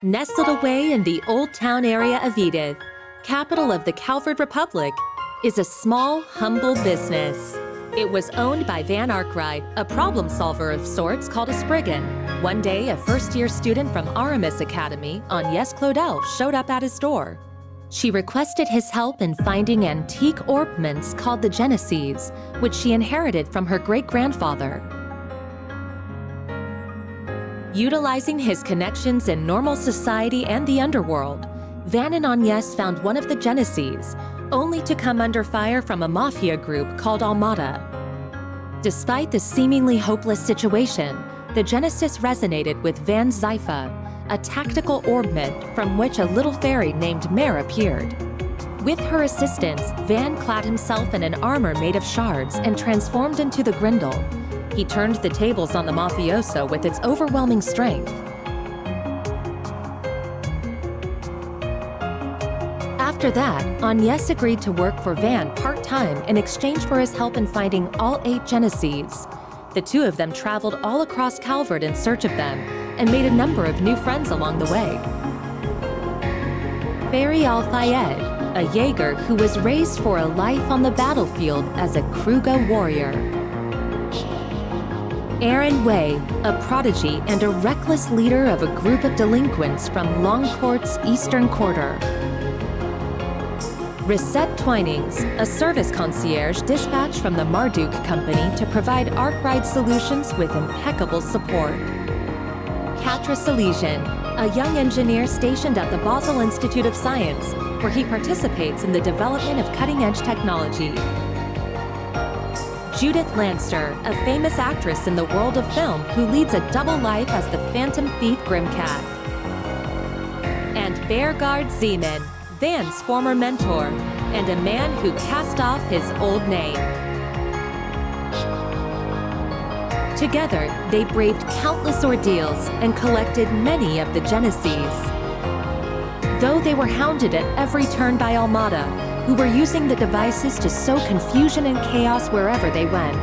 Nestled away in the Old Town area of Edith, capital of the Calvard Republic, is a small, humble business. It was owned by Van Arkwright, a problem solver of sorts called a Spriggan. One day, a first-year student from Aramis Academy, Agnès Claudel, showed up at his door. She requested his help in finding antique ornaments called the Genesis, which she inherited from her great-grandfather. Utilizing his connections in normal society and the underworld, Van and Agnès found one of the Genesis, only to come under fire from a mafia group called Armada. Despite the seemingly hopeless situation, the Genesis resonated with Van's Zypha, a tactical ornament from which a little fairy named Mare appeared. With her assistance, Van clad himself in an armor made of shards and transformed into the Grendel. He turned the tables on the mafioso with its overwhelming strength. After that, Agnès agreed to work for Van part-time in exchange for his help in finding all 8 Genesis. The two of them traveled all across Calvard in search of them and made a number of new friends along the way. Fairy Al-Fayed, a Jaeger who was raised for a life on the battlefield as a Kruga warrior. Aaron Way, a prodigy and a reckless leader of a group of delinquents from Longport's eastern quarter. Risette Twinings, a service concierge dispatched from the Marduk Company to provide Arkwright solutions with impeccable support. Katra Salesian, a young engineer stationed at the Basel Institute of Science, where he participates in the development of cutting-edge technology. Judith Lanster, a famous actress in the world of film who leads a double life as the Phantom Thief Grimcat. And Beargard Zeman, Van's former mentor, and a man who cast off his old name. Together, they braved countless ordeals and collected many of the Genesis. Though they were hounded at every turn by Armada, who were using the devices to sow confusion and chaos wherever they went.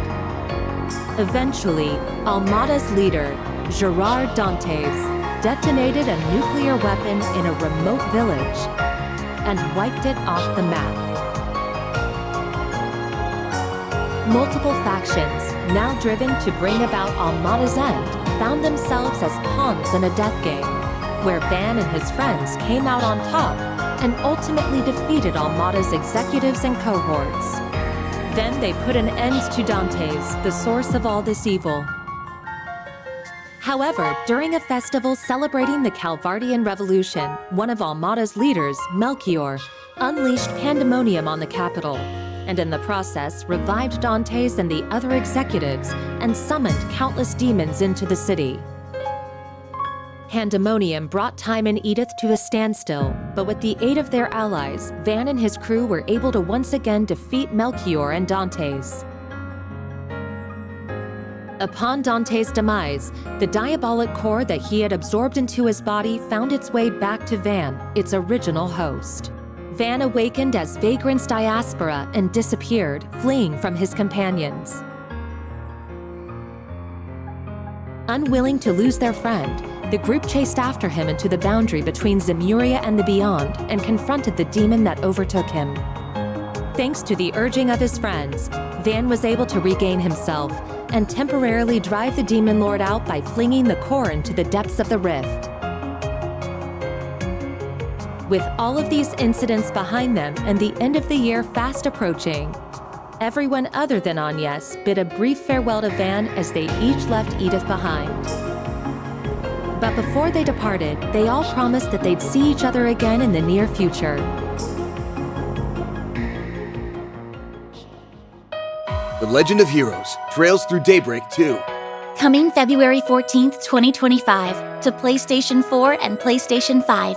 Eventually, Armada's leader, Gerard Dantes, detonated a nuclear weapon in a remote village and wiped it off the map. Multiple factions, now driven to bring about Armada's end, found themselves as pawns in a death game, where Van and his friends came out on top and ultimately defeated Armada's executives and cohorts. Then they put an end to Dantes, the source of all this evil. However, during a festival celebrating the Calvardian Revolution, one of Armada's leaders, Melchior, unleashed pandemonium on the capital, and in the process revived Dantes and the other executives and summoned countless demons into the city. Pandemonium brought time in Edith to a standstill, but with the aid of their allies, Van and his crew were able to once again defeat Melchior and Dantes. Upon Dantes' demise, the diabolic core that he had absorbed into his body found its way back to Van, its original host. Van awakened as Vagrant's diaspora and disappeared, fleeing from his companions. Unwilling to lose their friend, the group chased after him into the boundary between Zemuria and the Beyond and confronted the demon that overtook him. Thanks to the urging of his friends, Van was able to regain himself and temporarily drive the demon lord out by flinging the core into the depths of the rift. With all of these incidents behind them and the end of the year fast approaching, everyone other than Agnès bid a brief farewell to Van as they each left Edith behind. But before they departed, they all promised that they'd see each other again in the near future. The Legend of Heroes trails through Daybreak II. Coming February 14th, 2025 to PlayStation 4 and PlayStation 5.